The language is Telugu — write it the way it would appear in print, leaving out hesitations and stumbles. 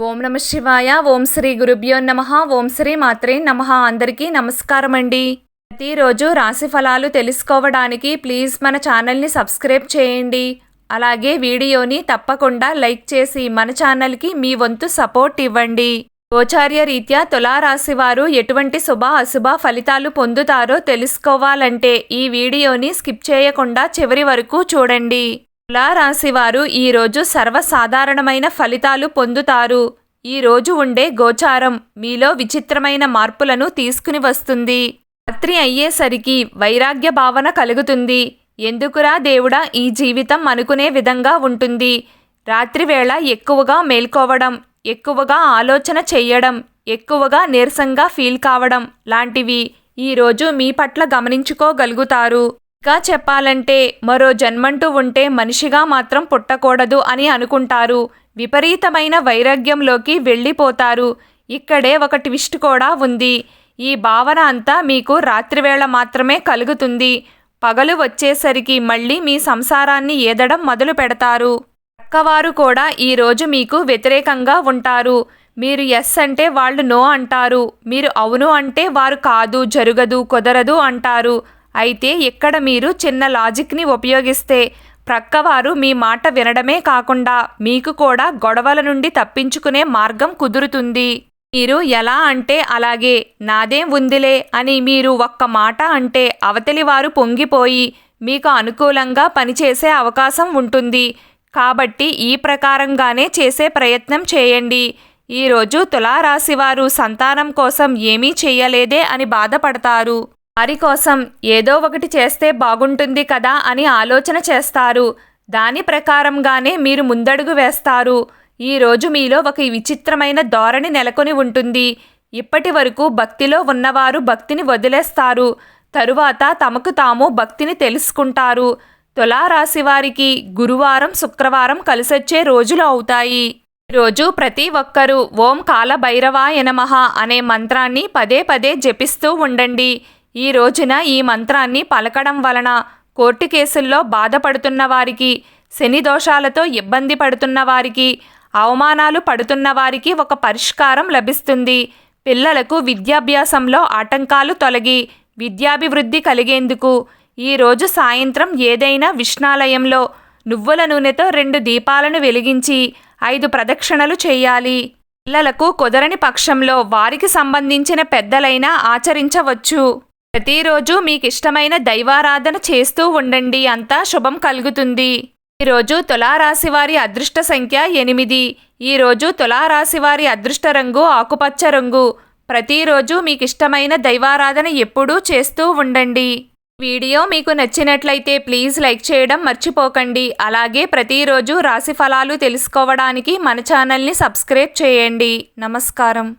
ఓం నమ శివాయ. ఓం శ్రీ గురుభ్యో నమః. ఓం శ్రీ మాత్రే నమః. అందరికీ నమస్కారం అండి. ప్రతిరోజు రాశి ఫలాలు తెలుసుకోవడానికి ప్లీజ్ మన ఛానల్ని సబ్స్క్రైబ్ చేయండి. అలాగే వీడియోని తప్పకుండా లైక్ చేసి మన ఛానల్కి మీ వంతు సపోర్ట్ ఇవ్వండి. గోచార్య రీత్యా తులారాశి వారు ఎటువంటి శుభ అశుభ ఫలితాలు పొందుతారో తెలుసుకోవాలంటే ఈ వీడియోని స్కిప్ చేయకుండా చివరి వరకు చూడండి. తులారాశివారు ఈరోజు సర్వసాధారణమైన ఫలితాలు పొందుతారు. ఈరోజు ఉండే గోచారం మీలో విచిత్రమైన మార్పులను తీసుకుని వస్తుంది. రాత్రి అయ్యేసరికి వైరాగ్య భావన కలుగుతుంది. ఎందుకురా దేవుడా ఈ జీవితం అనుకునే విధంగా ఉంటుంది. రాత్రివేళ ఎక్కువగా మేల్కోవడం, ఎక్కువగా ఆలోచన చెయ్యడం, ఎక్కువగా నీరసంగా ఫీల్ కావడం లాంటివి ఈరోజు మీ పట్ల గమనించుకోగలుగుతారు. ఇంకా చెప్పాలంటే మరో జన్మంటూ ఉంటే మనిషిగా మాత్రం పుట్టకూడదు అని అనుకుంటారు. విపరీతమైన వైరాగ్యంలోకి వెళ్ళిపోతారు. ఇక్కడే ఒక ట్విస్ట్ కూడా ఉంది. ఈ భావన అంతా మీకు రాత్రివేళ మాత్రమే కలుగుతుంది. పగలు వచ్చేసరికి మళ్ళీ మీ సంసారాన్ని ఏదడం మొదలు పెడతారు. పక్కవారు కూడా ఈరోజు మీకు వ్యతిరేకంగా ఉంటారు. మీరు ఎస్ అంటే వాళ్ళు నో అంటారు. మీరు అవును అంటే వారు కాదు, జరగదు, కుదరదు అంటారు. అయితే ఇక్కడ మీరు చిన్న లాజిక్ని ఉపయోగిస్తే ప్రక్కవారు మీ మాట వినడమే కాకుండా మీకు కూడా గొడవల నుండి తప్పించుకునే మార్గం కుదురుతుంది. మీరు ఎలా అంటే అలాగే, నాదేం ఉందిలే అని మీరు ఒక్క మాట అంటే అవతలి వారు పొంగిపోయి మీకు అనుకూలంగా పనిచేసే అవకాశం ఉంటుంది. కాబట్టి ఈ ప్రకారంగానే చేసే ప్రయత్నం చేయండి. ఈరోజు తులారాశివారు సంతానం కోసం ఏమీ చేయలేదే అని బాధపడతారు. వారి కోసం ఏదో ఒకటి చేస్తే బాగుంటుంది కదా అని ఆలోచన చేస్తారు. దాని ప్రకారంగానే మీరు ముందడుగు వేస్తారు. ఈరోజు మీలో ఒక విచిత్రమైన ధోరణి నెలకొని ఉంటుంది. ఇప్పటి వరకు భక్తిలో ఉన్నవారు భక్తిని వదిలేస్తారు. తరువాత తమకు తాము భక్తిని తెలుసుకుంటారు. తులారాశి వారికి గురువారం, శుక్రవారం కలిసొచ్చే రోజులు అవుతాయి. ఈరోజు ప్రతి ఒక్కరూ ఓం కాలభైరవాయ నమః అనే మంత్రాన్ని పదే పదే జపిస్తూ ఉండండి. ఈ రోజున ఈ మంత్రాన్ని పలకడం వలన కోర్టు కేసుల్లో బాధపడుతున్న వారికి, శని దోషాలతో ఇబ్బంది పడుతున్న వారికి, అవమానాలు పడుతున్న వారికి ఒక పరిష్కారం లభిస్తుంది. పిల్లలకు విద్యాభ్యాసంలో ఆటంకాలు తొలగి విద్యాభివృద్ధి కలిగేందుకు ఈరోజు సాయంత్రం ఏదైనా విష్ణాలయంలో నువ్వుల నూనెతో 2 దీపాలను వెలిగించి 5 ప్రదక్షిణలు చేయాలి. పిల్లలకు కుదరని పక్షంలో వారికి సంబంధించిన పెద్దలైనా ఆచరించవచ్చు. ప్రతిరోజు మీకిష్టమైన దైవారాధన చేస్తూ ఉండండి. అంతా శుభం కలుగుతుంది. ఈరోజు తులారాశివారి అదృష్ట సంఖ్య 8. ఈరోజు తులారాశివారి అదృష్ట రంగు ఆకుపచ్చ రంగు. ప్రతిరోజు మీకిష్టమైన దైవారాధన ఎప్పుడూ చేస్తూ ఉండండి. వీడియో మీకు నచ్చినట్లయితే ప్లీజ్ లైక్ చేయడం మర్చిపోకండి. అలాగే ప్రతిరోజు రాశి ఫలాలు తెలుసుకోవడానికి మన ఛానల్ని సబ్స్క్రైబ్ చేయండి. నమస్కారం.